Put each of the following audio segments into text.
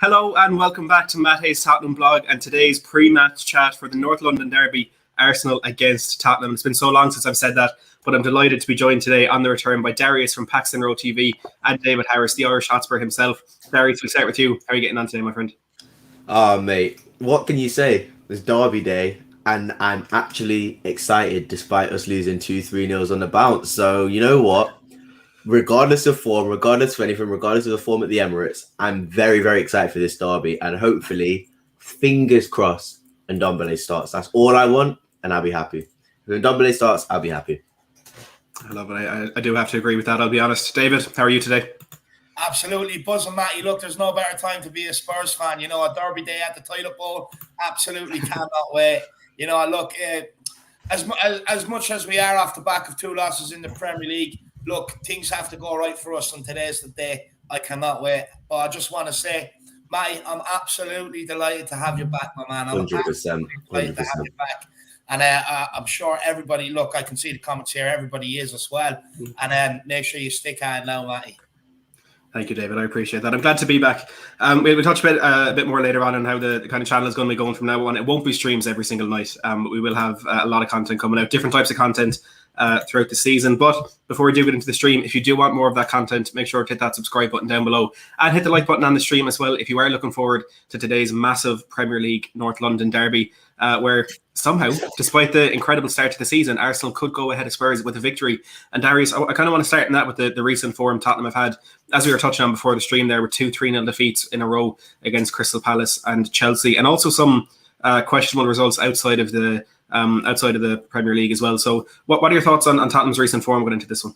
Hello and welcome back to Matt Hayes' Tottenham Blog and today's pre-match chat for the North London derby, Arsenal against Tottenham. It's been so long since I've said that, but I'm delighted to be joined today on the return by Darius from Paxton Road TV and David Harris, the Irish Hotspur himself. Darius, we'll start with you. How are you getting on today, my friend? Mate, what can you say? It's derby day and I'm actually excited despite us losing 2-3-0 on the bounce. So you know what? Regardless of form, regardless of anything, regardless of the form at the Emirates, I'm very, very excited for this derby. And hopefully, fingers crossed, Ndombele starts. That's all I want, and I'll be happy. If Ndombele starts, I'll be happy. I love it. I do have to agree with that, I'll be honest. David, how are you today? Absolutely buzzing, Matty. Look, there's no better time to be a Spurs fan. You know, a derby day at the Toilet Bowl, absolutely cannot wait. You know, look, as much as we are off the back of 2 losses in the Premier League, look, things have to go right for us, and today's the day. I cannot wait. But I just want to say, Matty, I'm absolutely delighted to have you back, my man. I'm 100%. delighted to have you back. And I'm sure everybody, look, I can see the comments here, everybody is as well. And make sure you stick on now, Matty. Thank you, David. I appreciate that. I'm glad to be back. We'll touch a bit more later on how the kind of channel is going to be going from now on. It won't be streams every single night, but we will have a lot of content coming out, different types of content throughout the season. But before we do get into the stream, if you do want more of that content, make sure to hit that subscribe button down below and hit the like button on the stream as well if you are looking forward to today's massive Premier League North London derby, where somehow, despite the incredible start to the season, Arsenal could go ahead of Spurs with a victory. And Darius, I kind of want to start in that with the recent form Tottenham have had. As we were touching on before the stream, there were 2 3-0 defeats in a row against Crystal Palace and Chelsea, and also some questionable results outside of the Premier League as well. So what are your thoughts on Tottenham's recent form going into this one?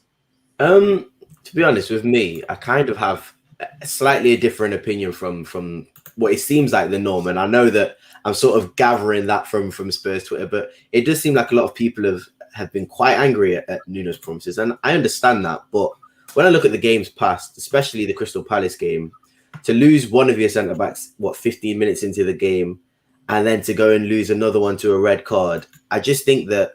To be honest with me, I kind of have a slightly different opinion from what it seems like the norm. And I know that I'm sort of gathering that from Spurs Twitter, but it does seem like a lot of people have been quite angry at Nuno's promises. And I understand that. But when I look at the games past, especially the Crystal Palace game, to lose one of your centre-backs, 15 minutes into the game, and then to go and lose another one to a red card, I just think that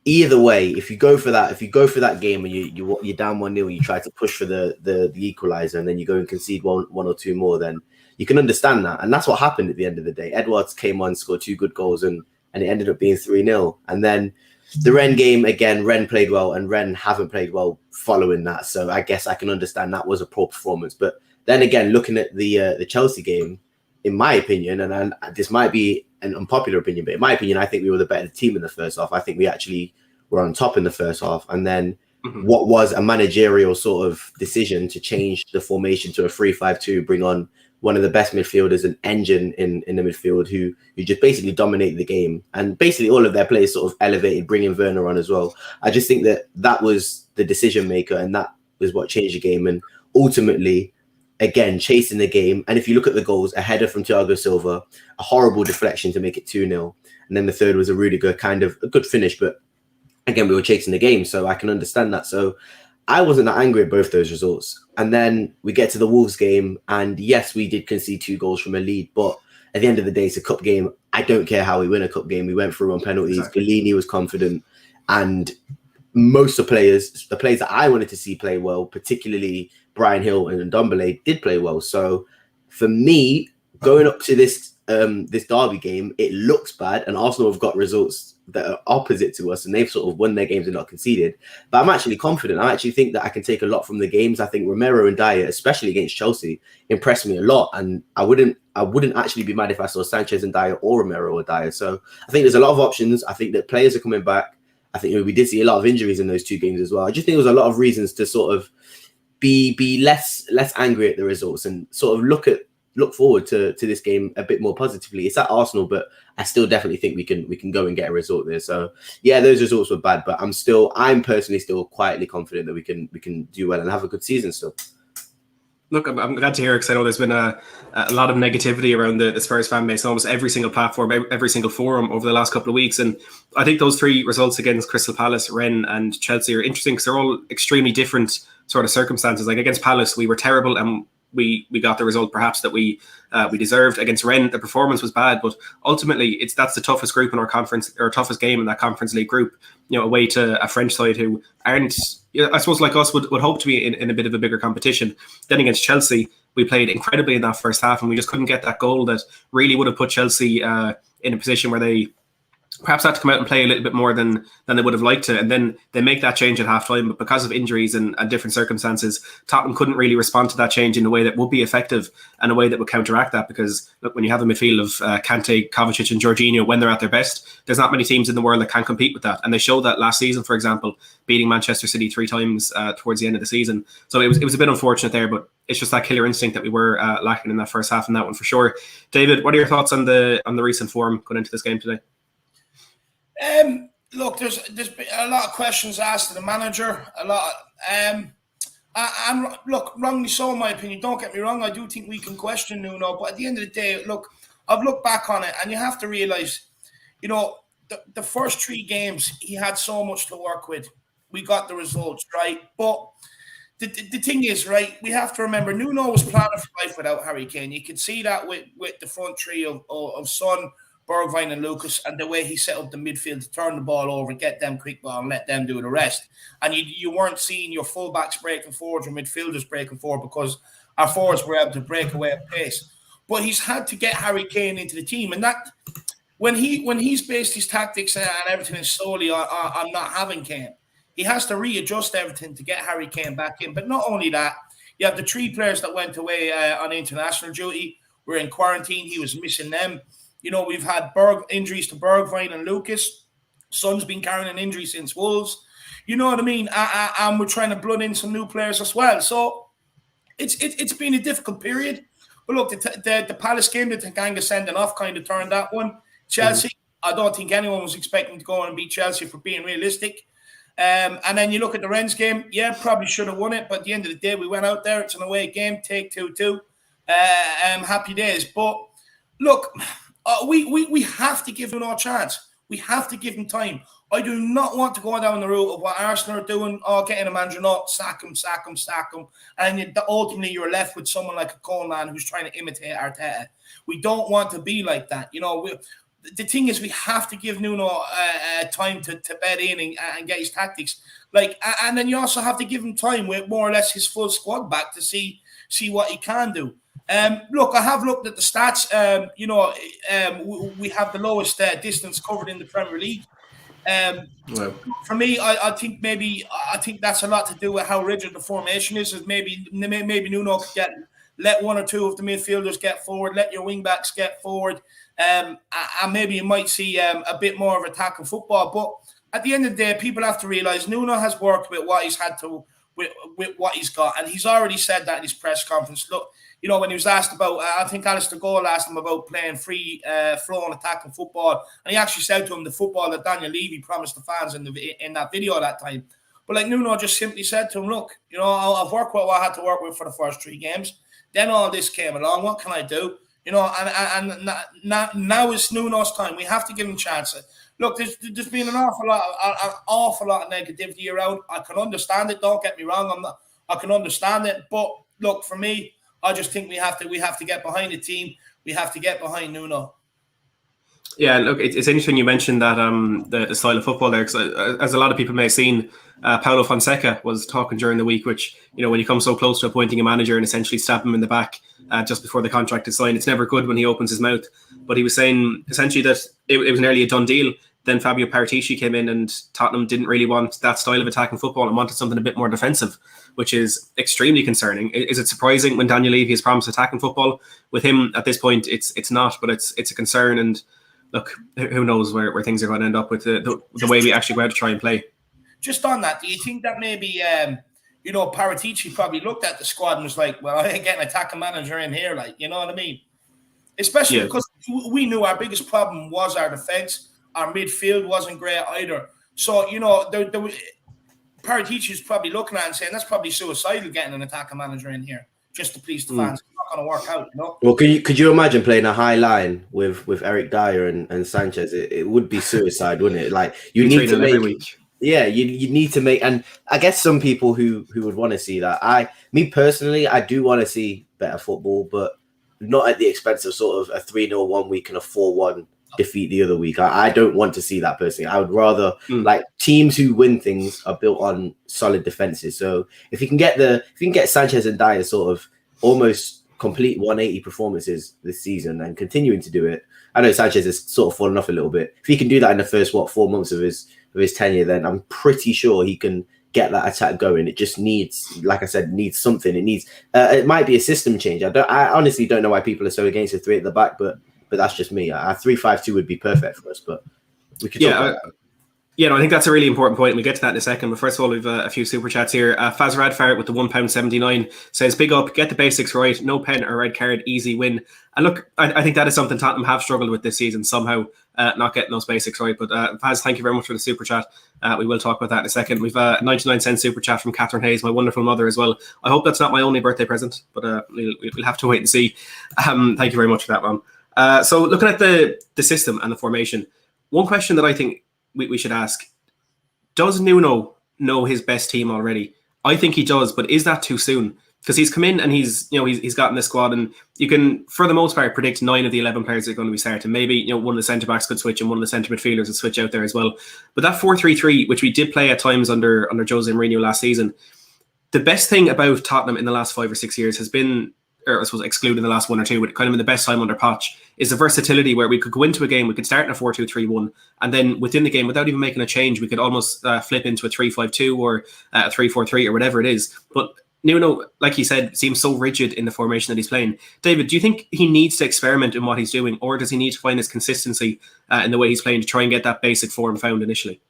either way, if you go for that game and you're down 1-0, you try to push for the equaliser, and then you go and concede one or two more, then you can understand that. And that's what happened at the end of the day. Edwards came on, scored 2 good goals, and it ended up being 3-0. And then the Rennes game, again, Rennes played well, and Rennes haven't played well following that. So I guess I can understand that was a poor performance. But then again, looking at the Chelsea game, in my opinion, and this might be an unpopular opinion, but in my opinion, I think we were the better team in the first half. I think we actually were on top in the first half. And then what was a managerial sort of decision to change the formation to a 3-5-2, bring on one of the best midfielders, an engine in the midfield who just basically dominated the game. And basically all of their players sort of elevated, bringing Werner on as well. I just think that was the decision maker, and that was what changed the game. And ultimately, again, chasing the game. And if you look at the goals, a header from Thiago Silva, a horrible deflection to make it 2-0. And then the third was a Rudiger, kind of a good finish. But again, we were chasing the game, so I can understand that. So I wasn't that angry at both those results. And then we get to the Wolves game. And yes, we did concede 2 goals from a lead. But at the end of the day, it's a cup game. I don't care how we win a cup game. We went through on penalties. Exactly. Bellini was confident. And most of the players that I wanted to see play well, particularly Bryan Gil and Ndombele, did play well. So for me, going up to this derby game, it looks bad, and Arsenal have got results that are opposite to us, and they've sort of won their games and not conceded. But I'm actually confident. I actually think that I can take a lot from the games. I think Romero and Dyer, especially against Chelsea, impressed me a lot, and I wouldn't actually be mad if I saw Sanchez and Dyer or Romero or Dyer. So I think there's a lot of options. I think that players are coming back. I think we did see a lot of injuries in those 2 games as well. I just think there was a lot of reasons to sort of be less angry at the results and sort of look forward to this game a bit more positively. It's at Arsenal, but I still definitely think we can go and get a result there. So yeah, those results were bad, but I'm personally still quietly confident that we can do well and have a good season still. Look, I'm glad to hear it, because I know there's been a lot of negativity around the Spurs fan base on almost every single platform, every single forum over the last couple of weeks. And I think those three results against Crystal Palace, Rennes and Chelsea are interesting because they're all extremely different sort of circumstances. Like against Palace, we were terrible and we got the result perhaps that we deserved. Against Rennes, the performance was bad, but ultimately that's the toughest group in our conference, or toughest game in that Conference League group, away to a French side who aren't, I suppose, like us, would hope to be in a bit of a bigger competition. Then against Chelsea, we played incredibly in that first half and we just couldn't get that goal that really would have put Chelsea in a position where they perhaps had to come out and play a little bit more than they would have liked to. And then they make that change at halftime, but because of injuries and different circumstances, Tottenham couldn't really respond to that change in a way that would be effective and a way that would counteract that. Because look, when you have a midfield of Kante, Kovacic and Jorginho when they're at their best, there's not many teams in the world that can compete with that. And they showed that last season, for example, beating Manchester City 3 times towards the end of the season. So it was a bit unfortunate there, but it's just that killer instinct that we were lacking in that first half in that one for sure. David, what are your thoughts on the recent form going into this game today? Look, there's been a lot of questions asked to the manager. A lot, and look, wrongly so in my opinion. Don't get me wrong. I do think we can question Nuno, but at the end of the day, look, I've looked back on it, and you have to realise, the first 3 games he had so much to work with. We got the results right, but the thing is, right, we have to remember Nuno was planning for life without Harry Kane. You can see that with the front three of Son, Bergwijn and Lucas, and the way he set up the midfield to turn the ball over, get them quick ball and let them do the rest. And you weren't seeing your fullbacks breaking forwards or midfielders breaking forward because our forwards were able to break away at pace. But he's had to get Harry Kane into the team. And that when he's based his tactics and everything solely on not having Kane, he has to readjust everything to get Harry Kane back in. But not only that, you have the 3 players that went away on international duty. We're in quarantine. He was missing them. We've had injuries to Bergwijn and Lucas. Son's been carrying an injury since Wolves. You know what I mean? And we're trying to blood in some new players as well. So it's been a difficult period. But look, the Palace game, the Tanganga sending off kind of turned that one. Chelsea, I don't think anyone was expecting to go and beat Chelsea, for being realistic. And then you look at the Rennes game. Yeah, probably should have won it. But at the end of the day, we went out there. It's an away game. Take 2-2. Happy days. But look, we have to give him a chance. We have to give him time. I do not want to go down the route of what Arsenal are doing, getting a manager, not sack him. And ultimately you're left with someone like a Coleman who's trying to imitate Arteta. We don't want to be like that. The thing is, we have to give Nuno time to bed in and get his tactics. And then you also have to give him time with more or less his full squad back to see what he can do. Look, I have looked at the stats. We have the lowest distance covered in the Premier League. For me, I think that's a lot to do with how rigid the formation is. Maybe Nuno could let 1 or 2 of the midfielders get forward, let your wing backs get forward, and maybe you might see a bit more of attacking football. But at the end of the day, people have to realise Nuno has worked with what he's had to, with what he's got, and he's already said that in his press conference. Look, when he was asked about, I think Alistair Gold asked him about playing free flowing attacking football, and he actually said to him the football that Daniel Levy promised the fans in that video that time. But Nuno just simply said to him, look, I've worked with what I had to work with for the first 3 games. Then all this came along. What can I do? And now is Nuno's time. We have to give him a chance. Look, there's been an awful lot of negativity around. I can understand it. Don't get me wrong. I can understand it. But look, for me, I just think we have to get behind the team. We have to get behind Nuno. Yeah, look, it's interesting you mentioned that the style of football there, because as a lot of people may have seen, Paulo Fonseca was talking during the week, which, when you come so close to appointing a manager and essentially stab him in the back just before the contract is signed, it's never good when he opens his mouth. But he was saying essentially that it was nearly a done deal. Then Fabio Paratici came in and Tottenham didn't really want that style of attacking football and wanted something a bit more defensive, which is extremely concerning. Is it surprising when Daniel Levy has promised attacking football? With him at this point, it's not, but it's a concern. And look, who knows where things are going to end up with the way we actually go out to try and play. Just on that, do you think that maybe, Paratici probably looked at the squad and was like, well, I ain't getting an attacking manager in here, you know what I mean? Especially because we knew our biggest problem was our defence. Our midfield wasn't great either. So, Paratici's probably looking at it and saying that's probably suicidal getting an attacking manager in here. just to please the fans. It's not going to work out, you know. Well, could you imagine playing a high line with Eric Dyer and Sanchez? It would be suicide, wouldn't it? Like you need to make. Every week. Yeah, you need to make, and I guess some people who would want to see that. Me personally, I do want to see better football, but not at the expense of sort of a 3-0 one week and a 4-1 defeat the other week. I don't want to see that personally. I would rather like teams who win things are built on solid defenses. So if you can get Sanchez and Dyer sort of almost complete 180 performances this season and continuing to do it. I know Sanchez has sort of fallen off a little bit. If he can do that in the first 4 months of his tenure, then I'm pretty sure he can get that attack going. It just needs, like I said, needs something. It needs it might be a system change. I honestly don't know why people are so against the 3 at the back, but that's just me. A 3-5-2 would be perfect for us, but we could talk about that. Yeah, no, I think that's a really important point. We'll get to that in a second. But first of all, we've a few super chats here. Faz Radfart with the £1.79 says, big up, get the basics right. No pen or red card, easy win. And look, I think that is something Tottenham have struggled with this season, somehow not getting those basics right. But Faz, thank you very much for the super chat. We will talk about that in a second. We've a 99-cent super chat from Catherine Hayes, my wonderful mother as well. I hope that's not my only birthday present, but we'll have to wait and see. Thank you very much for that, Mom. So looking at the system and the formation, one question that I think we should ask, does Nuno know his best team already? I think he does, but is that too soon? Because he's come in and he's gotten the squad, and you can, for the most part, predict 9 of the 11 players are going to be starting. Maybe one of the centre backs could switch and one of the centre midfielders would switch out there as well. But that 4-3-3, which we did play at times under Jose Mourinho last season, the best thing about Tottenham in the last 5 or 6 years has been, or I suppose excluding the last 1 or 2, but kind of in the best time under Poch, is the versatility where we could go into a game, we could start in a 4-2-3-1, and then within the game, without even making a change, we could almost flip into a 3-5-2 or a 3-4-3 or whatever it is. But Nuno, like he said, seems so rigid in the formation that he's playing. David, do you think he needs to experiment in what he's doing, or does he need to find his consistency in the way he's playing to try and get that basic form found initially?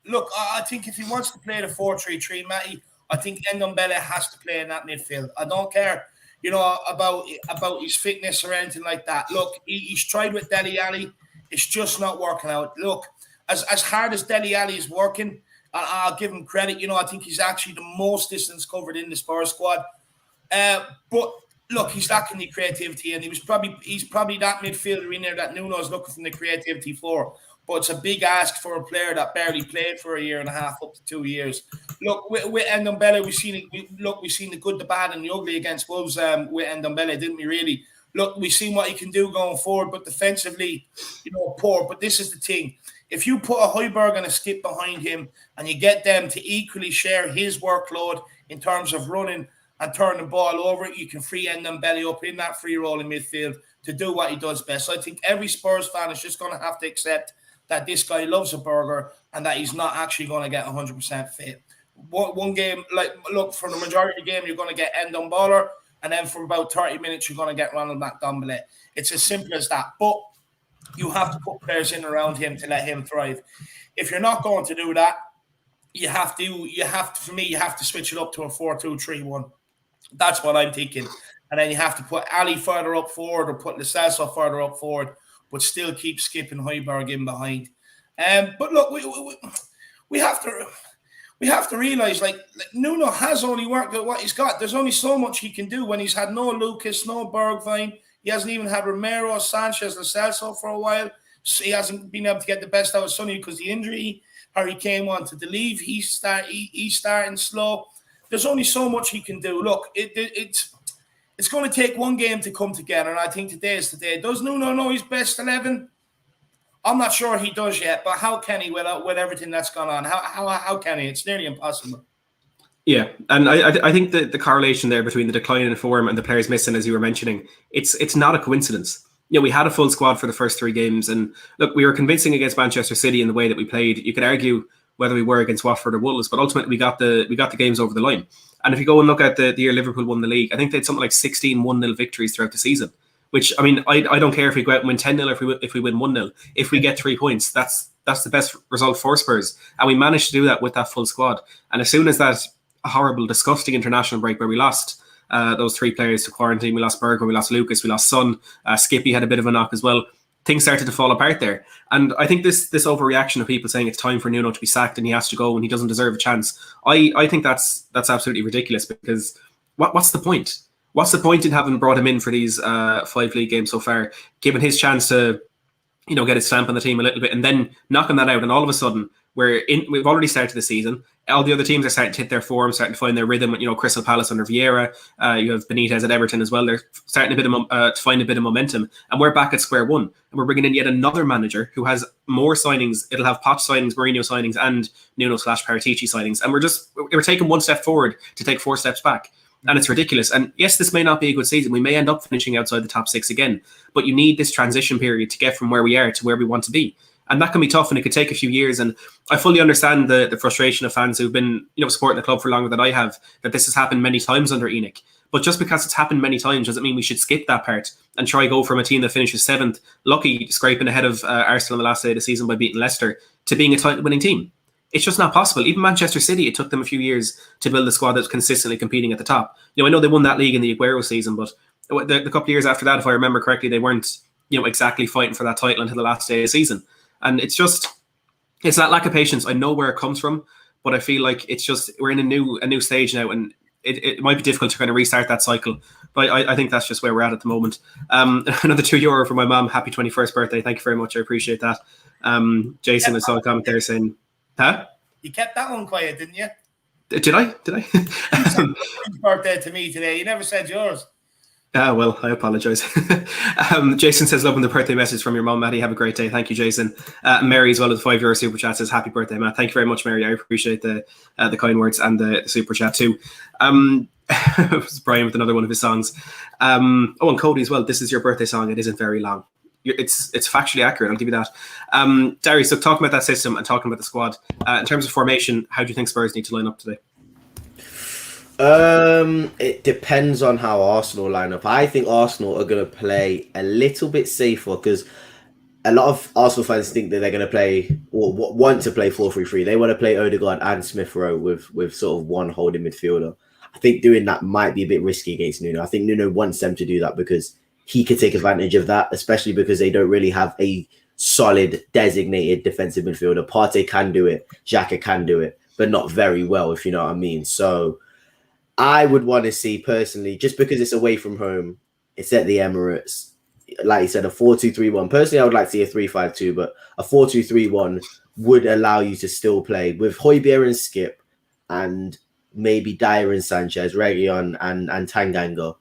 Look, I think if he wants to play the 4-3-3, Matty, I think Ndombele has to play in that midfield. I don't care, about his fitness or anything like that. Look, he's tried with Dele Alli. It's just not working out. Look, as hard as Dele Alli is working, I'll give him credit. I think he's actually the most distance covered in the Spurs squad. But look, he's lacking the creativity, and he's probably that midfielder in there that Nuno is looking for the creativity for. But it's a big ask for a player that barely played for a year and a half, up to 2 years. Look, with Ndombele, we've seen the good, the bad, and the ugly against Wolves with Ndombele, didn't we? Really. Look, we've seen what he can do going forward, but defensively, poor. But this is the thing. If you put a Højbjerg and a Skip behind him and you get them to equally share his workload in terms of running and turning the ball over, you can free Ndombele up in that free role in midfield to do what he does best. So I think every Spurs fan is just going to have to accept that this guy loves a burger and that he's not actually going to get 100% fit. One game, look, for the majority of the game, you're going to get Ndombele, and then for about 30 minutes, you're going to get Ronald McDombele. It's as simple as that. But you have to put players in around him to let him thrive. If you're not going to do that, you have to switch it up to a 4-2-3-1. That's what I'm thinking. And then you have to put Ali further up forward or put Lo Celso further up forward, but still keep Skip and Højbjerg in behind. But look, we have to realize, like Nuno has only worked at what he's got. There's only so much he can do when he's had no Lucas, no Bergwijn. He hasn't even had Romero, Sanchez, Lo Celso for a while. So he hasn't been able to get the best out of Sonny because the injury. Harry Kane wanted to leave. He's starting slow. There's only so much he can do. Look, it's going to take one game to come together, and I think today is the day. Does Nuno know his best 11? I'm not sure he does yet, but how can he with everything that's gone on? How can he? It's nearly impossible. Yeah, and I think the correlation there between the decline in form and the players missing, as you were mentioning, it's not a coincidence. We had a full squad for the first 3 games, and look, we were convincing against Manchester City in the way that we played. You could argue whether we were against Watford or Wolves, but ultimately we got the games over the line. And if you go and look at the year Liverpool won the league, I think they had something like 16 1-0 victories throughout the season. Which, I mean, I don't care if we go out and win 10-0 if we win 1-0. If we get 3 points, that's the best result for Spurs. And we managed to do that with that full squad. And as soon as that horrible, disgusting international break where we lost those 3 players to quarantine, we lost Berger, we lost Lucas, we lost Son, Skippy had a bit of a knock as well. Things started to fall apart there. And I think this overreaction of people saying it's time for Nuno to be sacked and he has to go and he doesn't deserve a chance, I think that's absolutely ridiculous, because what's the point? what's the point in having brought him in for these 5 league games so far, given his chance to get his stamp on the team a little bit, and then knocking that out, and all of a sudden we've already started the season. All the other teams are starting to hit their form, starting to find their rhythm. Crystal Palace under Vieira, you have Benitez at Everton as well. They're starting to find a bit of momentum, and we're back at square one. And we're bringing in yet another manager who has more signings. It'll have Poch signings, Mourinho signings, and Nuno/Paratici signings, and we're taking one step forward to take 4 steps back. And it's ridiculous. And yes, this may not be a good season. We may end up finishing outside the top 6 again. But you need this transition period to get from where we are to where we want to be. And that can be tough, and it could take a few years. And I fully understand the frustration of fans who've been supporting the club for longer than I have, that this has happened many times under ENIC. But just because it's happened many times doesn't mean we should skip that part and try go from a team that finishes 7th, lucky scraping ahead of Arsenal on the last day of the season by beating Leicester, to being a title-winning team. It's just not possible. Even Manchester City, it took them a few years to build a squad that was consistently competing at the top. I know they won that league in the Aguero season, but the couple of years after that, if I remember correctly, they weren't exactly fighting for that title until the last day of the season. And it's that lack of patience. I know where it comes from, but I feel like it's just we're in a new stage now, and it might be difficult to kind of restart that cycle. But I think that's just where we're at the moment. Another €2 for my mum. Happy 21st birthday. Thank you very much. I appreciate that. Jason, I saw a comment there saying, huh? You kept that one quiet, didn't you? Did I? You said your birthday to me today. You never said yours. Well, I apologise. Jason says, loving the birthday message from your mum, Maddie. Have a great day. Thank you, Jason. Mary, as well, as €5 super chat, says, happy birthday, Matt. Thank you very much, Mary. I appreciate the kind words and the super chat too. Brian with another one of his songs. And Cody as well. This is your birthday song. It isn't very long. It's factually accurate. I'll give you that. Darius, so talking about that system and talking about the squad, in terms of formation, how do you think Spurs need to line up today? It depends on how Arsenal line up. I think Arsenal are going to play a little bit safer because a lot of Arsenal fans think that they're going to play or want to play 4-3-3. They want to play Odegaard and Smith Rowe with sort of one holding midfielder. I think doing that might be a bit risky against Nuno. I think Nuno wants them to do that because he could take advantage of that, especially because they don't really have a solid designated defensive midfielder. Partey can do it, Xhaka can do it, but not very well, if you know what I mean. So I would want to see personally, just because it's away from home, it's at the Emirates, like you said, a 4-2-3-1. Personally, I would like to see a 3-5-2, but a 4-2-3-1 would allow you to still play with Højbjerg and Skip and maybe Dyer and Sanchez, Reguilon and Tanganga.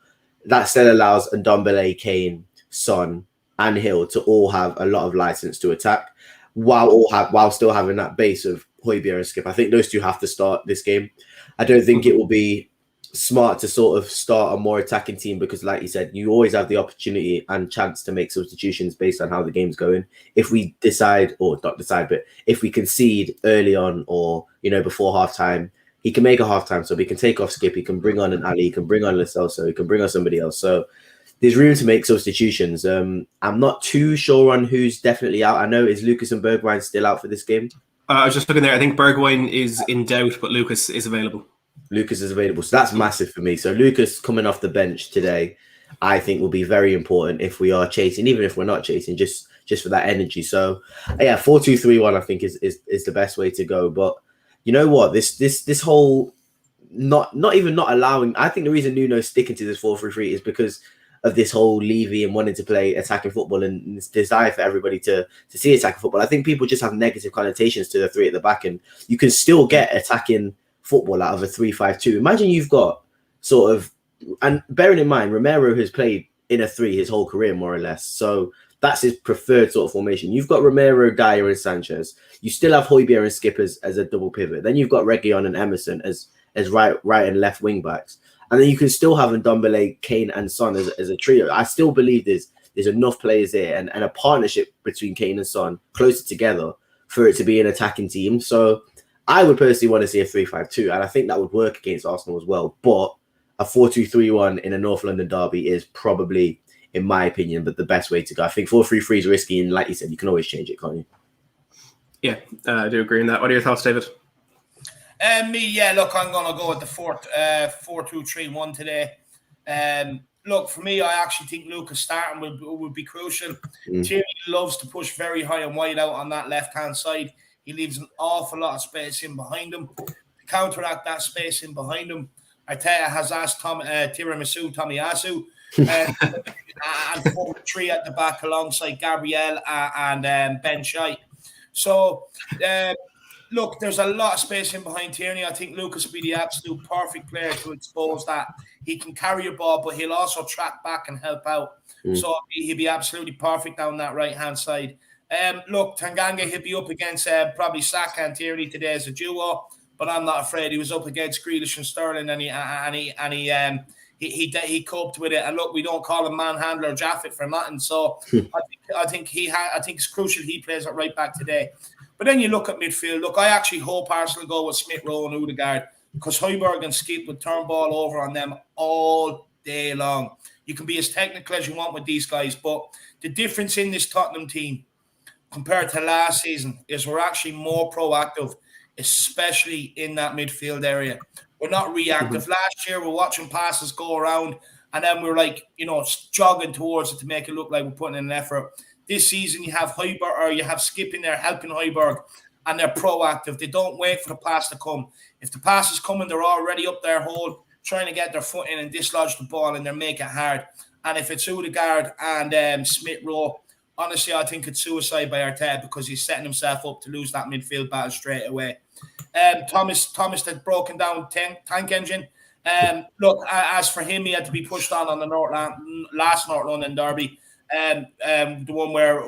That still allows Ndombele, Kane, Son, and Hill to all have a lot of license to attack, while still having that base of Højbjerg and Skip. I think those two have to start this game. I don't think it will be smart to sort of start a more attacking team because, like you said, you always have the opportunity and chance to make substitutions based on how the game's going. If we decide, or not decide, but if we concede early on or before halftime, he can make a halftime sub. He can take off Skip. He can bring on an Ali. He can bring on Lo Celso. He can bring on somebody else. So there's room to make substitutions. I'm not too sure on who's definitely out. I know is Lucas and Bergwijn still out for this game? I was just looking there. I think Bergwijn is in doubt, but Lucas is available. Lucas is available. So that's massive for me. So Lucas coming off the bench today, I think will be very important if we are chasing, even if we're not chasing, just for that energy. So yeah, 4-2-3-1 I think is the best way to go. But you know what? This whole not allowing. I think the reason Nuno's sticking to this 4-3-3 is because of this whole Levy and wanting to play attacking football and this desire for everybody to see attacking football. I think people just have negative connotations to the 3 at the back, and you can still get attacking football out of a 3-5-2. Imagine you've got sort of, and bearing in mind, Romero has played in a 3 his whole career, more or less. So that's his preferred sort of formation. You've got Romero, Dyer, and Sanchez. You still have Højbjerg and Skip as a double pivot. Then you've got Reguilon and Emerson as right and left wing backs. And then you can still have Ndombele, Kane, and Son as a trio. I still believe there's enough players there and a partnership between Kane and Son closer together for it to be an attacking team. So I would personally want to see a 3-5-2, and I think that would work against Arsenal as well. But a 4-2-3-1 in a North London derby is probably, in my opinion, but the best way to go. I think 4-3-3 is risky, and like you said, you can always change it, can't you? Yeah, I do agree on that. What are your thoughts, David? Look, I'm going to go with the 4-2-3-1 today. Look, for me, I actually think Lucas starting would be crucial. Thierry loves to push very high and wide out on that left-hand side. He leaves an awful lot of space in behind him. To counteract that space in behind him, Arteta has asked Tiramisu Tomiyasu and form a three at the back alongside Gabriel and Ben Shite. So, look, there's a lot of space in behind Tierney. I think Lucas will be the absolute perfect player to expose that. He can carry a ball, but he'll also track back and help out. So he'll be absolutely perfect down that right-hand side. Look, Tanganga, he'll be up against probably Saka and Tierney today as a duo, but I'm not afraid. He was up against Grealish and Sterling, and he coped with it. And look, we don't call him manhandler Jaffet for nothing. So I think it's crucial he plays at right back today. But then you look at midfield. Look, I actually hope Arsenal go with Smith Rowe and Odegaard, because Højbjerg and Skip would turn ball over on them all day long. You can be as technical as you want with these guys, but the difference in this Tottenham team compared to last season is we're actually more proactive, especially in that midfield area. We're not reactive. Last year, we're watching passes go around, and then we're like, jogging towards it to make it look like we're putting in an effort. This season, you have Højbjerg, or you have Skip in there helping Højbjerg, and they're proactive. They don't wait for the pass to come. If the pass is coming, they're already up their hole, trying to get their foot in and dislodge the ball, and they make it hard. And if it's Odegaard and Smith Rowe, honestly, I think it's suicide by Arteta, because he's setting himself up to lose that midfield battle straight away. Thomas had broken down tank engine. Look, as for him, he had to be pushed on the last North London derby, the one where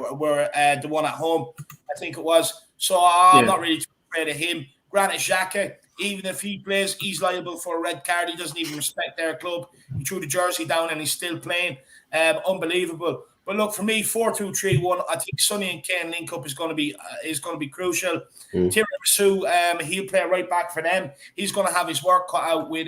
the one at home, I think it was. So I'm not really too afraid of him. Granit Xhaka, even if he plays, he's liable for a red card. He doesn't even respect their club. He threw the jersey down and he's still playing. Unbelievable. But look, for me, 4-2-3-1. I think Sonny and Kane link up is going to be crucial. Tiramisu, he'll play right back for them. He's going to have his work cut out with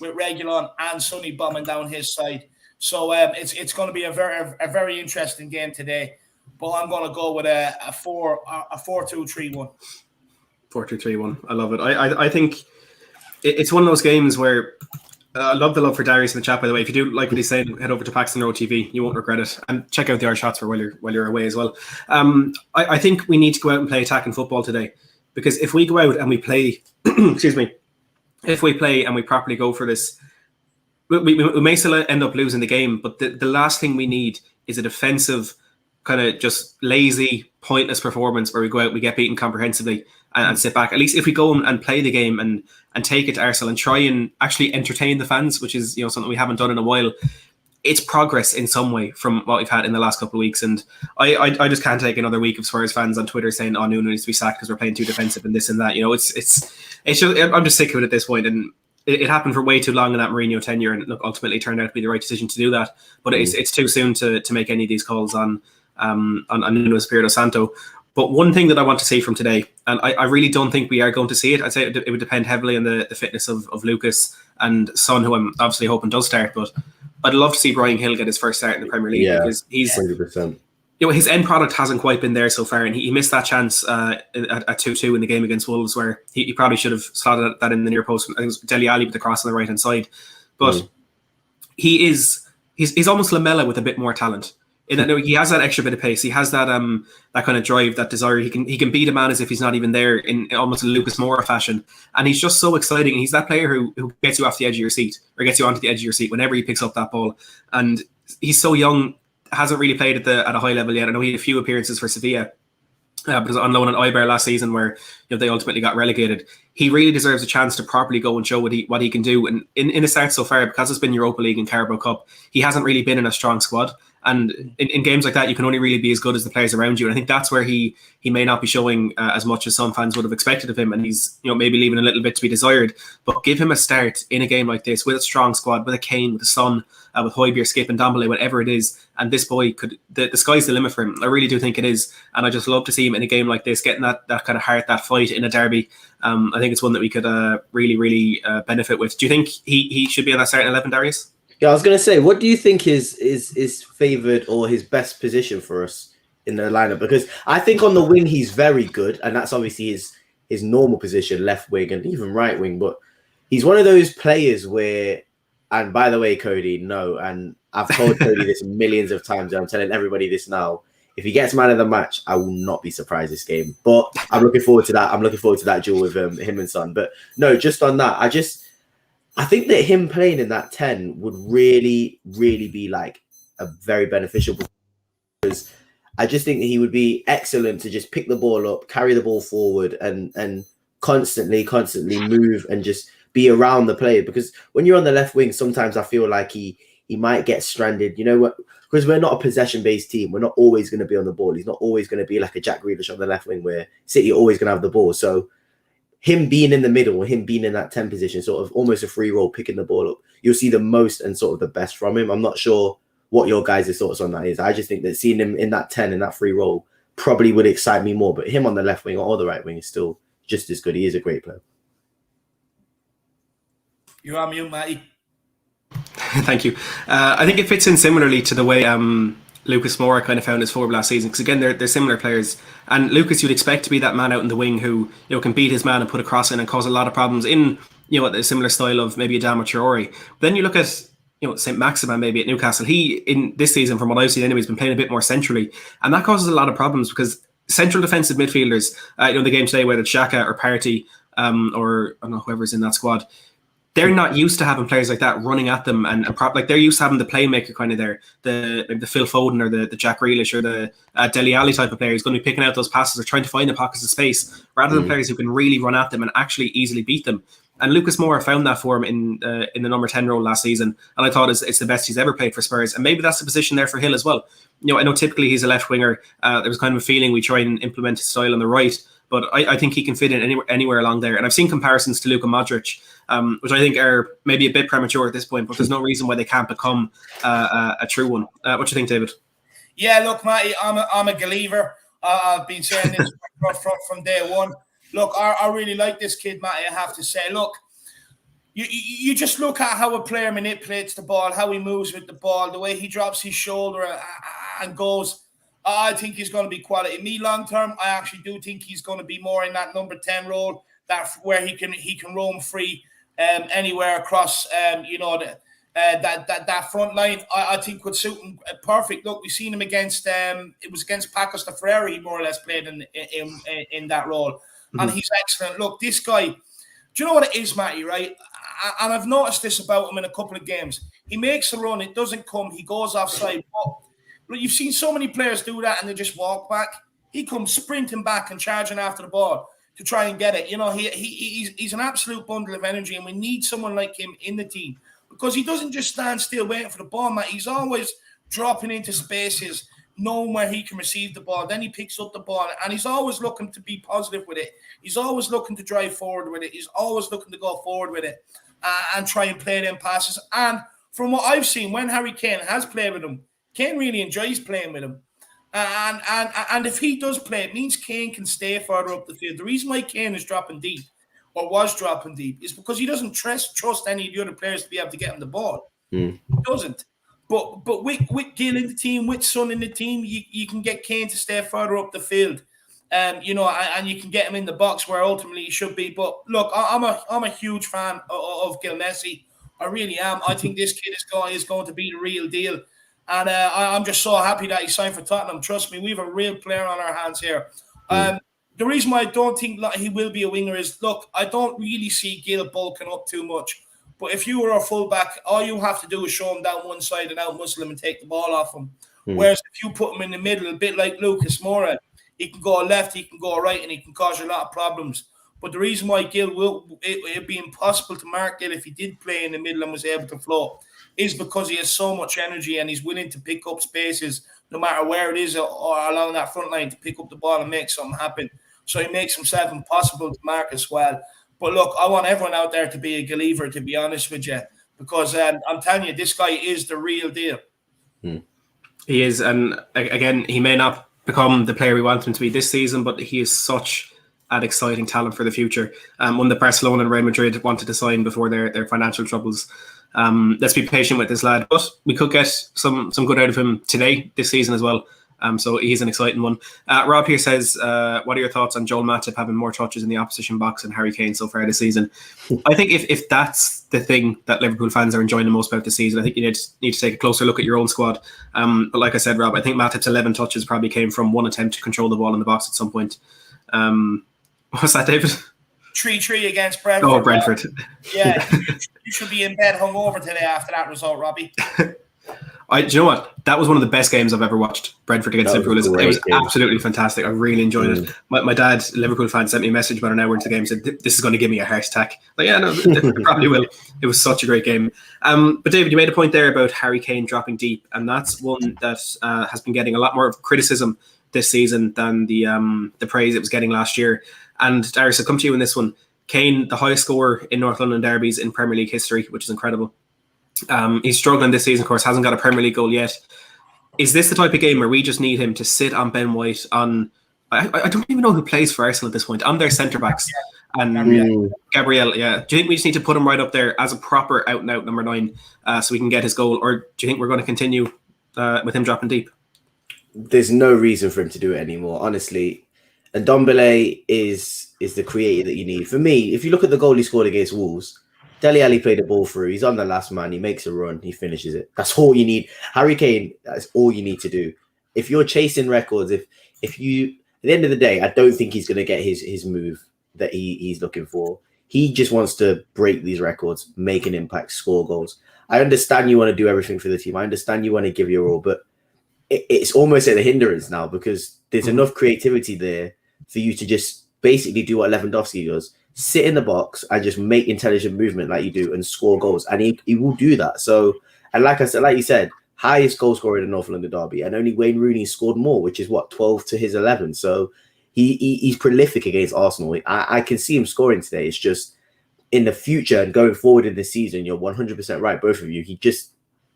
Reguilon and Sonny bombing down his side. So it's going to be a very interesting game today. But I'm going to go with a 4-2-3-1. 4-2-3-1. I love it. I think it's one of those games where I love the love for Darius in the chat, by the way. If you do like what he's saying, head over to Paxton Road TV. You won't regret it. And check out the Irish Shots for while you're away as well. I think we need to go out and play attacking football today, because if we go out and we play, excuse me, if we play and we properly go for this, we may still end up losing the game. But the last thing we need is a defensive, kind of just lazy, pointless performance where we go out, we get beaten comprehensively and sit back. At least if we go and play the game and take it to Arsenal and try and actually entertain the fans, which is something we haven't done in a while, it's progress in some way from what we've had in the last couple of weeks. And I just can't take another week of Spurs fans on Twitter saying, "Oh, Nuno needs to be sacked because we're playing too defensive and this and that." It's just, I'm just sick of it at this point. And it happened for way too long in that Mourinho tenure, and look, ultimately it turned out to be the right decision to do that. But it's too soon to make any of these calls on Nuno Espirito Santo. But one thing that I want to see from today, and I really don't think we are going to see it. I'd say it would depend heavily on the fitness of Lucas and Son, who I'm obviously hoping does start. But I'd love to see Bryan Gil get his first start in the Premier League, because he's 100%. His end product hasn't quite been there so far, and he missed that chance at 2-2 in the game against Wolves, where he probably should have slotted that in the near post. I think it was Dele Alli with the cross on the right hand side. But he's almost Lamella with a bit more talent. In that, he has that extra bit of pace. He has that kind of drive, that desire. He can beat a man as if he's not even there, in almost a Lucas Moura fashion. And he's just so exciting. And he's that player who gets you off the edge of your seat, or gets you onto the edge of your seat whenever he picks up that ball. And he's so young, hasn't really played at a high level yet. I know he had a few appearances for Sevilla, because on loan at Eibar last season, where they ultimately got relegated. He really deserves a chance to properly go and show what he can do. And in his start so far, because it's been Europa League and Carabao Cup, he hasn't really been in a strong squad. And in games like that, you can only really be as good as the players around you. And I think that's where he may not be showing as much as some fans would have expected of him. And he's maybe leaving a little bit to be desired. But give him a start in a game like this with a strong squad, with a Kane, with a Son, with Højbjerg, Skip and Ndombele, whatever it is. And this boy the sky's the limit for him. I really do think it is. And I just love to see him in a game like this, getting that kind of heart, that fight in a derby. I think it's one that we could really, really benefit with. Do you think he should be on that starting 11, Darius? Yeah, I was going to say, what do you think is favoured or his best position for us in the lineup? Because I think on the wing he's very good, and that's obviously his normal position, left wing and even right wing. But he's one of those players where, and by the way, Cody, no, and I've told Cody this millions of times, and I'm telling everybody this now. If he gets man of the match, I will not be surprised this game. But I'm looking forward to that. I'm looking forward to that duel with him and Son. But no, just on that, I think that him playing in that 10 would really, really be like a very beneficial, because I just think that he would be excellent to just pick the ball up, carry the ball forward, and constantly move and just be around the player. Because when you're on the left wing, sometimes I feel like he might get stranded. You know what? Because we're not a possession-based team. We're not always going to be on the ball. He's not always going to be like a Jack Grealish on the left wing where City are always going to have the ball. So him being in the middle, him being in that 10 position, sort of almost a free roll, picking the ball up, you'll see the most and sort of the best from him. I'm not sure what your guys' thoughts on that is. I just think that seeing him in that 10, in that free roll, probably would excite me more. But him on the left wing or the right wing is still just as good. He is a great player. You're on mute, Matty. Thank you. I think it fits in similarly to the way Lucas Moura kind of found his forward last season, because again they're similar players, and Lucas you'd expect to be that man out in the wing who can beat his man and put a cross in and cause a lot of problems in a similar style of maybe a Adama Traore. Then you look at St. Maximin maybe at Newcastle. He in this season, from what I've seen anyway, has been playing a bit more centrally, and that causes a lot of problems because central defensive midfielders, the game today, whether it's Xhaka or Partey or I don't know whoever's in that squad, they're not used to having players like that running at them, and like they're used to having the playmaker kind of there, the Phil Foden or the Jack Grealish or the Dele Alli type of player who's going to be picking out those passes or trying to find the pockets of space, rather than players who can really run at them and actually easily beat them. And Lucas Moura found that for him in the number 10 role last season, and I thought it's the best he's ever played for Spurs, and maybe that's the position there for Hill as well. I know typically he's a left winger. There was kind of a feeling we try and implement his style on the right, but I think he can fit in anywhere along there. And I've seen comparisons to Luka Modric, which I think are maybe a bit premature at this point, but there's no reason why they can't become a true one. What do you think, David? Yeah, look, Matty, I'm a believer. I've been saying this from day one. Look, I really like this kid, Matty, I have to say. Look, you just look at how a player manipulates the ball, how he moves with the ball, the way he drops his shoulder and goes. I think he's going to be quality. Me, long term, I actually do think he's going to be more in that number 10 role, where he can roam free anywhere across. That front line, I think would suit him perfect. Look, we've seen him against it was against Pacos de Ferreira. He more or less played in that role, and he's excellent. Look, this guy, do you know what it is, Matty? Right, and I've noticed this about him in a couple of games. He makes a run, it doesn't come, he goes offside. But you've seen so many players do that and they just walk back. He comes sprinting back and charging after the ball to try and get it. He's an absolute bundle of energy, and we need someone like him in the team, because he doesn't just stand still waiting for the ball, Matt. He's always dropping into spaces, knowing where he can receive the ball. Then he picks up the ball, and he's always looking to be positive with it. He's always looking to drive forward with it. He's always looking to go forward with it and try and play them passes. And from what I've seen, when Harry Kane has played with him, Kane really enjoys playing with him. And if he does play, it means Kane can stay further up the field. The reason why Kane is dropping deep, or was dropping deep, is because he doesn't trust any of the other players to be able to get him the ball. He doesn't. But with Gil in the team, with Son in the team, you can get Kane to stay further up the field. And you can get him in the box where ultimately he should be. But look, I'm a huge fan of Gil Messi. I really am. I think this kid is going to be the real deal. And I'm just so happy that he signed for Tottenham. Trust me, we have a real player on our hands here. The reason why I don't think he will be a winger is, look, I don't really see Gil bulking up too much. But if you were a fullback, all you have to do is show him down one side and out-muscle him and take the ball off him. Whereas if you put him in the middle, a bit like Lucas Moura, he can go left, he can go right, and he can cause you a lot of problems. But the reason why it'd be impossible to mark Gil if he did play in the middle and was able to float, is because he has so much energy and he's willing to pick up spaces no matter where it is or along that front line to pick up the ball and make something happen. So he makes himself impossible to mark as well. But look, I want everyone out there to be a believer, to be honest with you, because I'm telling you, this guy is the real deal. He is, and again, he may not become the player we want him to be this season, but he is such an exciting talent for the future. One that Barcelona and Real Madrid wanted to sign before their financial troubles. Let's be patient with this lad, but we could get some good out of him this season as well. So he's an exciting one. Rob here says, what are your thoughts on Joel Matip having more touches in the opposition box than Harry Kane so far this season? I think if that's the thing that Liverpool fans are enjoying the most about the season, I think you need to take a closer look at your own squad. But like I said, Rob, I think Matip's 11 touches probably came from one attempt to control the ball in the box at some point. What's that, David? 3-3 against Brentford. Oh, Brentford. Yeah, you should be in bed hungover today after that result, Robbie. Do you know what? That was one of the best games I've ever watched. Brentford against Liverpool. It was absolutely fantastic. I really enjoyed it. My dad, Liverpool fan, sent me a message about an hour into the game and said, "This is going to give me a heart attack." Like, yeah, no, it probably will. It was such a great game. But David, you made a point there about Harry Kane dropping deep, and that's one that has been getting a lot more of criticism this season than the praise it was getting last year. And Darius, I'll come to you in this one. Kane, the highest scorer in North London derbies in Premier League history, which is incredible. He's struggling this season, of course, hasn't got a Premier League goal yet. Is this the type of game where we just need him to sit on Ben White on... I don't even know who plays for Arsenal at this point. On their centre-backs. And Gabriel, yeah. Do you think we just need to put him right up there as a proper out-and-out number 9 so we can get his goal? Or do you think we're going to continue with him dropping deep? There's no reason for him to do it anymore, honestly. And Ndombele is the creator that you need. For me, if you look at the goal he scored against Wolves, Dele Alli played the ball through. He's on the last man. He makes a run. He finishes it. That's all you need. Harry Kane, that's all you need to do. If you're chasing records, if you... At the end of the day, I don't think he's going to get his move that he's looking for. He just wants to break these records, make an impact, score goals. I understand you want to do everything for the team. I understand you want to give your all, but it's almost at a hindrance now because there's enough creativity there for you to just basically do what Lewandowski does. Sit in the box and just make intelligent movement like you do and score goals. And he will do that. So, and like I said, like you said, highest goal scorer in the North London derby. And only Wayne Rooney scored more, which is what, 12 to his 11. So he's prolific against Arsenal. I can see him scoring today. It's just in the future and going forward in the season, you're 100% right, both of you. He just,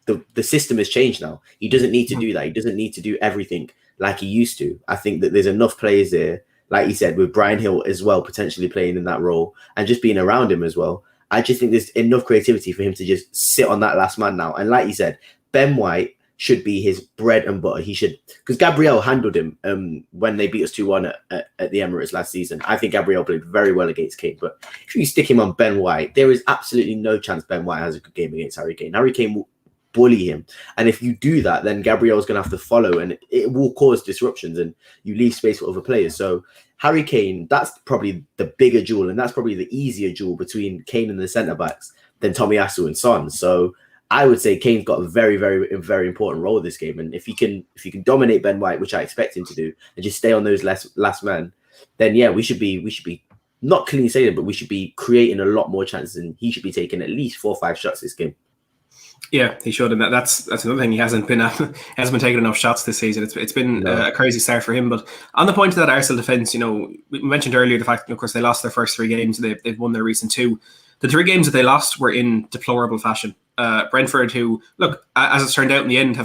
the system has changed now. He doesn't need to do that. He doesn't need to do everything like he used to. I think that there's enough players there, like you said, with Bryan Gil as well, potentially playing in that role and just being around him as well. I just think there's enough creativity for him to just sit on that last man now. And like you said, Ben White should be his bread and butter. He should, because Gabriel handled him when they beat us 2-1 at the Emirates last season. I think Gabriel played very well against Kane, but if you stick him on Ben White, there is absolutely no chance Ben White has a good game against Harry Kane. Harry Kane will bully him. And if you do that, then Gabriel's going to have to follow and it will cause disruptions and you leave space for other players. So Harry Kane, that's probably the bigger duel and that's probably the easier duel between Kane and the centre-backs than Tomiyasu and Son. So I would say Kane's got a very, very, very important role in this game. And if he can dominate Ben White, which I expect him to do, and just stay on those last men, then yeah, we should be not clean sailing, but we should be creating a lot more chances and he should be taking at least 4 or 5 shots this game. Yeah, he should, and that's another thing. He hasn't been taking enough shots this season. It's been a crazy start for him. But on the point of that Arsenal defence, you know, we mentioned earlier the fact that, of course, they lost their first 3 games. They've won their recent 2. The 3 games that they lost were in deplorable fashion. Brentford, who, look, as it's turned out in the end,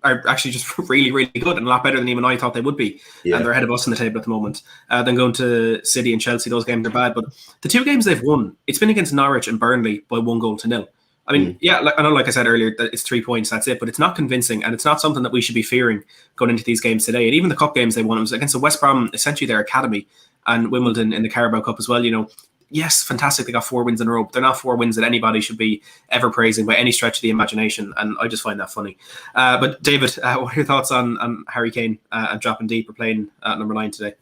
are actually just really, really good and a lot better than even I thought they would be. Yeah. And they're ahead of us in the table at the moment. Then going to City and Chelsea, those games are bad. But the 2 games they've won, it's been against Norwich and Burnley by 1-0. I mean, I know, like I said earlier, that it's 3 points, that's it, but it's not convincing, and it's not something that we should be fearing going into these games today. And even the cup games they won, it was against the West Brom, essentially their academy, and Wimbledon in the Carabao Cup as well. You know, yes, fantastic, they got 4 wins in a row, but they're not 4 wins that anybody should be ever praising by any stretch of the imagination, and I just find that funny. But David, what are your thoughts on Harry Kane and dropping deep or playing at number 9 today?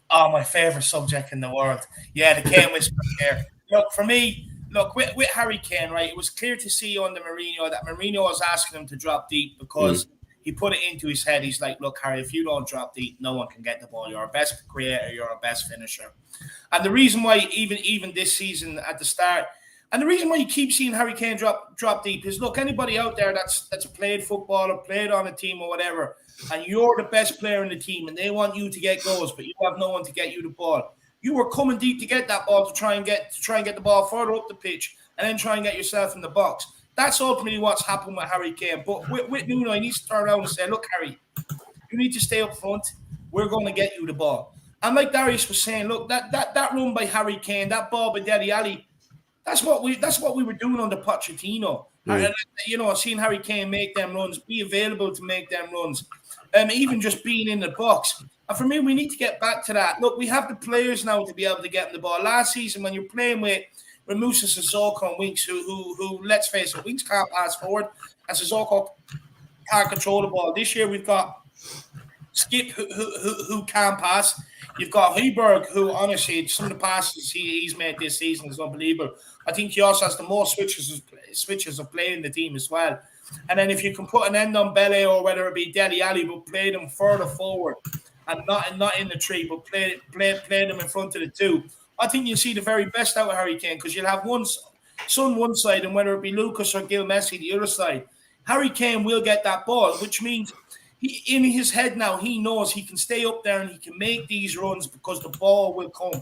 Oh, my favourite subject in the world. Yeah, the Kane whisper here. Look, for me, with Harry Kane, right, it was clear to see under Mourinho that Mourinho was asking him to drop deep because he put it into his head. He's like, look, Harry, if you don't drop deep, no one can get the ball. You're our best creator. You're our best finisher. And the reason why even this season at the start, and the reason why you keep seeing Harry Kane drop deep is, look, anybody out there that's played football or played on a team or whatever, and you're the best player in the team and they want you to get goals, but you have no one to get you the ball. You were coming deep to get that ball to try and get the ball further up the pitch and then try and get yourself in the box. That's ultimately what's happened with Harry Kane. But with Nuno, he needs to turn around and say, look, Harry, you need to stay up front. We're going to get you the ball. And like Darius was saying, look, that run by Harry Kane, that ball by Dele Alli, that's what we were doing under Pochettino. You know, seeing Harry Kane make them runs, be available to make them runs, even just being in the box. And for me, we need to get back to that. Look, we have the players now to be able to get in the ball. Last season, when you're playing with Moussa Sissoko and Winks, who let's face it, Winks can't pass forward, and Sissoko can't control the ball. This year, we've got Skip, who can pass. You've got Højbjerg, who honestly, some of the passes he's made this season is unbelievable. I think he also has the most switches of play in the team as well. And then if you can put an end on Bele or whether it be Dele Alli, but play them further forward and not in the three, but play them in front of the two, I think you'll see the very best out of Harry Kane, because you'll have Son one side and whether it be Lucas or Gil Messi the other side. Harry Kane will get that ball, which means in his head now, he knows he can stay up there and he can make these runs because the ball will come.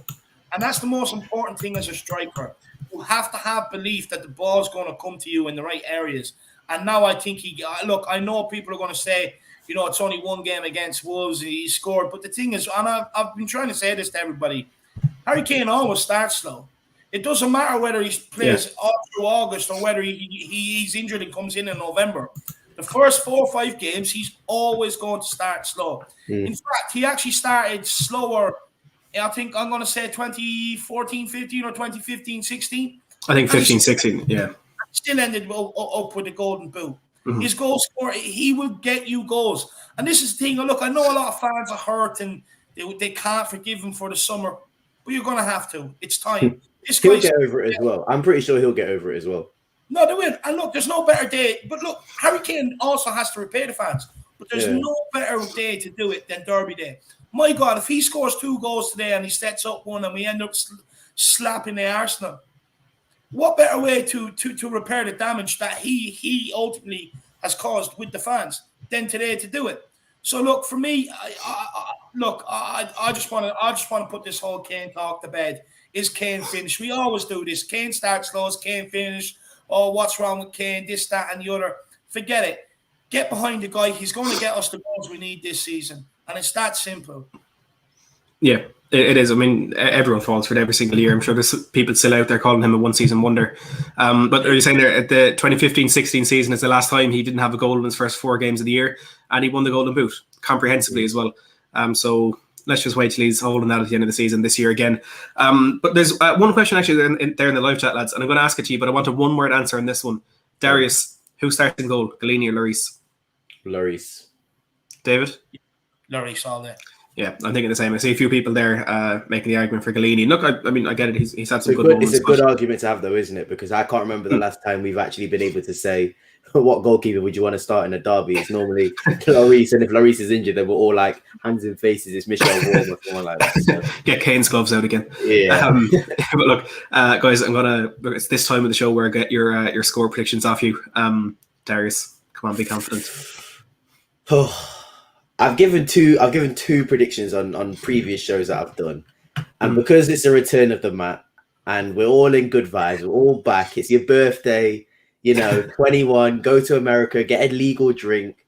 And that's the most important thing as a striker. You have to have belief that the ball's going to come to you in the right areas. And now I think I know people are going to say, it's only one game against Wolves, he scored. But the thing is, and I've been trying to say this to everybody, Harry Kane always starts slow. It doesn't matter whether he plays all through August or whether he's injured and comes in November. The first 4 or 5 games, he's always going to start slow. In fact, he actually started slower, I think I'm going to say 2014-15 or 2015-16. I think 15-16, yeah. Still ended up with the golden boot. Mm-hmm. His goal scorer, he will get you goals. And this is the thing. Look, I know a lot of fans are hurt and they can't forgive him for the summer, but you're going to have to. It's time. He'll get over it as well. I'm pretty sure he'll get over it as well. No, they will. And look, there's no better day. But look, Harry Kane also has to repay the fans. But there's no better day to do it than Derby Day. My God, if he scores 2 goals today and he sets up one and we end up slapping the Arsenal, what better way to repair the damage that he ultimately has caused with the fans than today to do it? So look, for me, I just want to put this whole Kane talk to bed. Is Kane finished? We always do this. Kane starts slow, is Kane finished? Oh, what's wrong with Kane? This, that, and the other. Forget it. Get behind the guy. He's going to get us the goals we need this season. And it's that simple. Yeah, it is. I mean, everyone falls for it every single year. I'm sure there's people still out there calling him a one-season wonder. But are you saying there at the 2015-16 season is the last time he didn't have a goal in his first 4 games of the year, and he won the Golden Boot comprehensively as well. So let's just wait till he's holding that at the end of the season this year again. But there's one question actually there in the live chat, lads, and I'm going to ask it to you, but I want a one-word answer on this one. Darius, who starts in goal, Galini or Lloris? Lloris. David? Lloris all day. Yeah, I'm thinking the same. I see a few people there making the argument for Galini. Look, I mean, I get it. He's had some good moments. It's a good argument to have, though, isn't it? Because I can't remember the last time we've actually been able to say, what goalkeeper would you want to start in a derby? It's normally Lloris, and if Lloris is injured, then we're all like hands and faces. It's Michel Warm or someone like that. So. Get Kane's gloves out again. Yeah. But look, guys, it's this time of the show where I get your score predictions off you. Darius, come on, be confident. I've given two predictions on previous shows that I've done, and because it's a return of the Mat, and we're all in good vibes, we're all back. It's your birthday. 21, go to America, get a legal drink.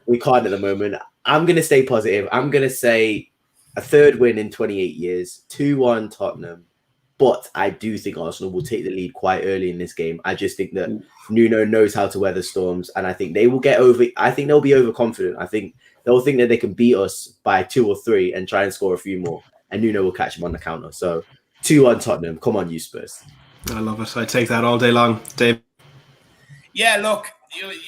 We can't at the moment. I'm going to stay positive. I'm going to say a 3rd win in 28 years, 2-1 Tottenham. But I do think Arsenal will take the lead quite early in this game. I just think that Nuno knows how to weather storms, and I think they will get over. I think they'll be overconfident. I think they'll think that they can beat us by 2 or 3 and try and score a few more, and Nuno will catch them on the counter. So 2-1 Tottenham. Come on, you Spurs. I love it. I take that all day long, Dave. Yeah, look,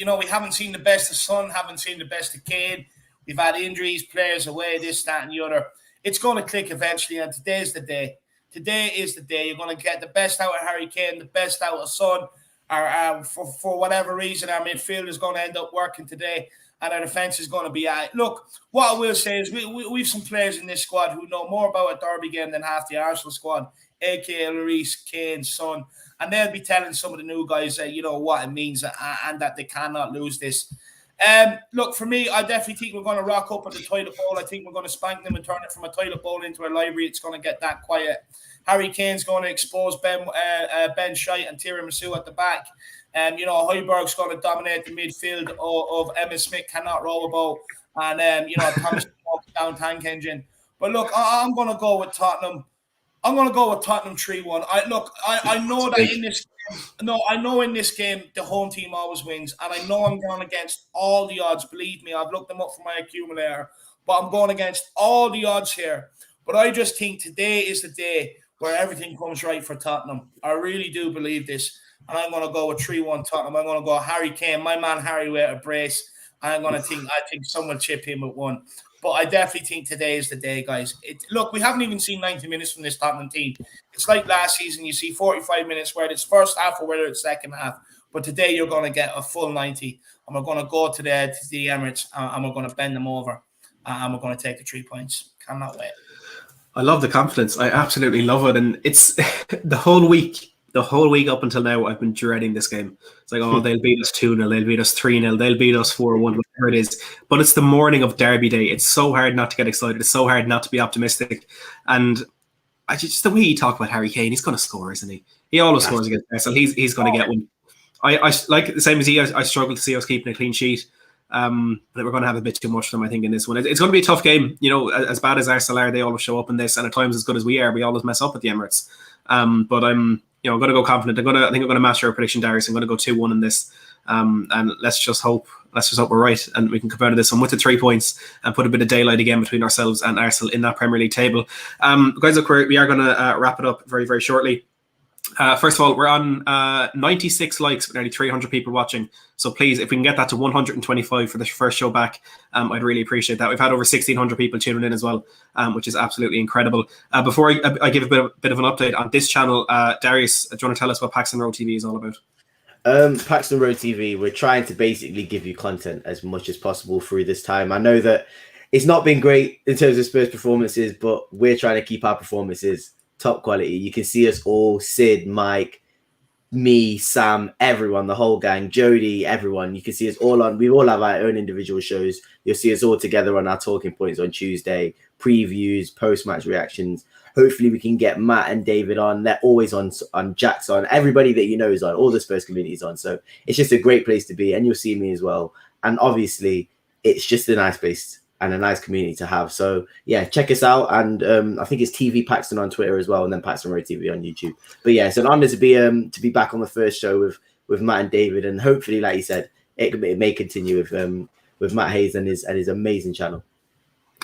we haven't seen the best of Son, haven't seen the best of Kane. We've had injuries, players away, this, that, and the other. It's going to click eventually, and today's the day. Today is the day. You're going to get the best out of Harry Kane, the best out of Son. For whatever reason, our midfield is going to end up working today, and our defence is going to be at it. Look, what I will say is we've some players in this squad who know more about a derby game than half the Arsenal squad, a.k.a. Lloris, Kane, Son. And they'll be telling some of the new guys, what it means and that they cannot lose this. Look, for me, I definitely think we're going to rock up at the toilet bowl. I think we're going to spank them and turn it from a toilet bowl into a library. It's going to get that quiet. Harry Kane's going to expose Ben Shite and Tiramisu at the back. Højbjerg's going to dominate the midfield of Emma Smith cannot roll about. And, Thomas down tank engine. But look, I'm going to go with Tottenham. I'm going to go with Tottenham 3-1. I know that in this game, I know in this game the home team always wins, and I know I'm going against all the odds. Believe me, I've looked them up for my accumulator, but I'm going against all the odds here. But I just think today is the day where everything comes right for Tottenham. I really do believe this, and I'm going to go with 3-1 Tottenham. I'm going to go Harry Kane, my man Harry with a brace, I think someone will chip in with one. But I definitely think today is the day, guys. Look, we haven't even seen 90 minutes from this Tottenham team. It's like last season. You see 45 minutes, whether it's first half or whether it's second half. But today you're going to get a full 90. And we're going to go to the Emirates and we're going to bend them over. And we're going to take the 3 points. Cannot wait. I love the confidence. I absolutely love it. And it's the whole week up until now, I've been dreading this game. It's like, oh, they'll beat us 2-0, they'll beat us 3-0, they'll beat us 4-1, whatever it is. But it's the morning of Derby Day. It's so hard not to get excited. It's so hard not to be optimistic. And just the way you talk about Harry Kane, he's going to score, isn't he? He always scores against Arsenal. He's going to get one. I like the same as he. I struggle to see us keeping a clean sheet. But we're going to have a bit too much for them, I think, in this one. It's going to be a tough game. You know, as bad as Arsenal are, they always show up in this, and at times as good as we are, we always mess up at the Emirates. But I'm going to go confident. I think I'm going to master our prediction, Darius. I'm going to go 2-1 in this, and let's just hope we're right, and we can come out of this one with the 3 points and put a bit of daylight again between ourselves and Arsenal in that Premier League table. Guys, look, we are going to wrap it up very, very shortly. First of all, we're on 96 likes with nearly 300 people watching. So please, if we can get that to 125 for the first show back, I'd really appreciate that. We've had over 1,600 people tuning in as well, which is absolutely incredible. Before I give a bit of an update on this channel, Darius, do you want to tell us what Paxton Road TV is all about? Paxton Road TV, we're trying to basically give you content as much as possible through this time. I know that it's not been great in terms of Spurs performances, but we're trying to keep our performances top quality. You can see us all, Sid, Mike, me, Sam, everyone, the whole gang, Jody, everyone. You can see us all on. We all have our own individual shows. You'll see us all together on our talking points on Tuesday, previews, post-match reactions. Hopefully we can get Matt and David on. They're always on Jack's on. Everybody that you know is on. All the Spurs community is on. So it's just a great place to be. And you'll see me as well. And obviously it's just a nice place and a nice community to have. So yeah, check us out. And I think it's TV Paxton on Twitter as well, and then Paxton Road TV on YouTube. But yeah, it's an honor to be back on the first show with Matt and David, and hopefully, like you said, it may continue with Matt Hayes and his amazing channel.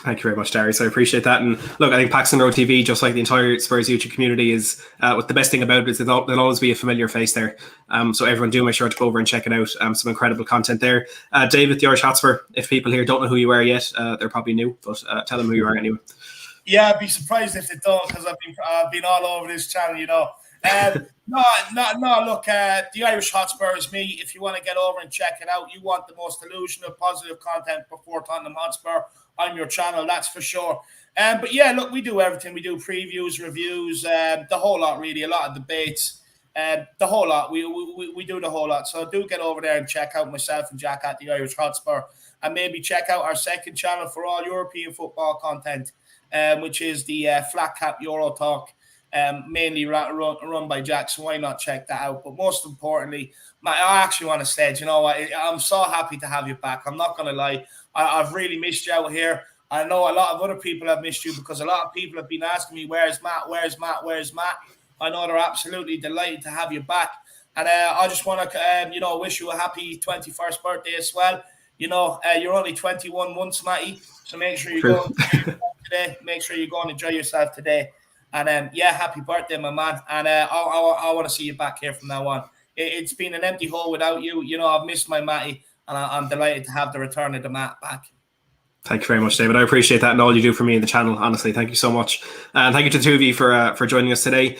Thank you very much, Darius. I appreciate that. And look, I think Paxton Road TV, just like the entire Spurs YouTube community, is what the best thing about it is there'll always be a familiar face there. So everyone do make sure to go over and check it out. Some incredible content there. David, the Irish Hotspur, if people here don't know who you are yet, they're probably new, but tell them who you are anyway. Yeah, I'd be surprised if they don't, because I've been all over this channel, you know. No, look, the Irish Hotspur is me. If you want to get over and check it out, you want the most delusional, positive content before Tottenham Hotspur, on your channel, that's for sure. But yeah, look, we do everything. We do previews, reviews, the whole lot, really. A lot of debates, the whole lot. We do the whole lot. So do get over there and check out myself and Jack at the Irish Hotspur, and maybe check out our second channel for all European football content, which is the Flat Cap Euro Talk, mainly run by Jack. So why not check that out? But most importantly, I actually want to say, you know what? I'm so happy to have you back. I'm not going to lie. I've really missed you out here. I know a lot of other people have missed you, because a lot of people have been asking me, where's Matt? Where's Matt? Where's Matt? I know they're absolutely delighted to have you back. And I just want to, wish you a happy 21st birthday as well. You know, you're only 21 months, Matty. So make sure you go today. Make sure you go and enjoy yourself today. And yeah, happy birthday, my man. And I want to see you back here from now on. It's been an empty hole without you. You know, I've missed my Matty, and I'm delighted to have the return of the Matt back. Thank you very much, David. I appreciate that and all you do for me in the channel. Honestly, thank you so much. And thank you to the two of you for joining us today.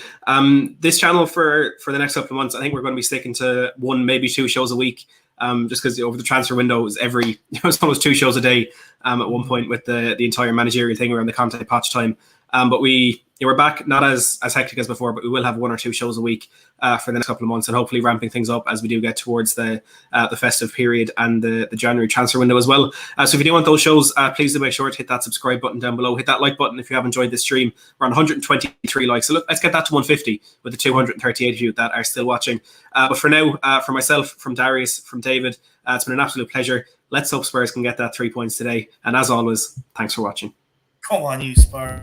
This channel for the next couple of months, I think we're going to be sticking to 1, maybe 2 shows a week. Just because over the transfer window it was almost 2 shows a day at one point with the entire managerial thing around the Conte patch time. But we're back, not as hectic as before, but we will have 1 or 2 shows a week for the next couple of months, and hopefully ramping things up as we do get towards the festive period and the January transfer window as well. So if you do want those shows, please do make sure to hit that subscribe button down below. Hit that like button if you have enjoyed this stream. We're on 123 likes, so look, let's get that to 150 with the 238 of you that are still watching. But for now, for myself, from Darius, from David, it's been an absolute pleasure. Let's hope Spurs can get that 3 points today. And as always, thanks for watching. Come on, you Spurs.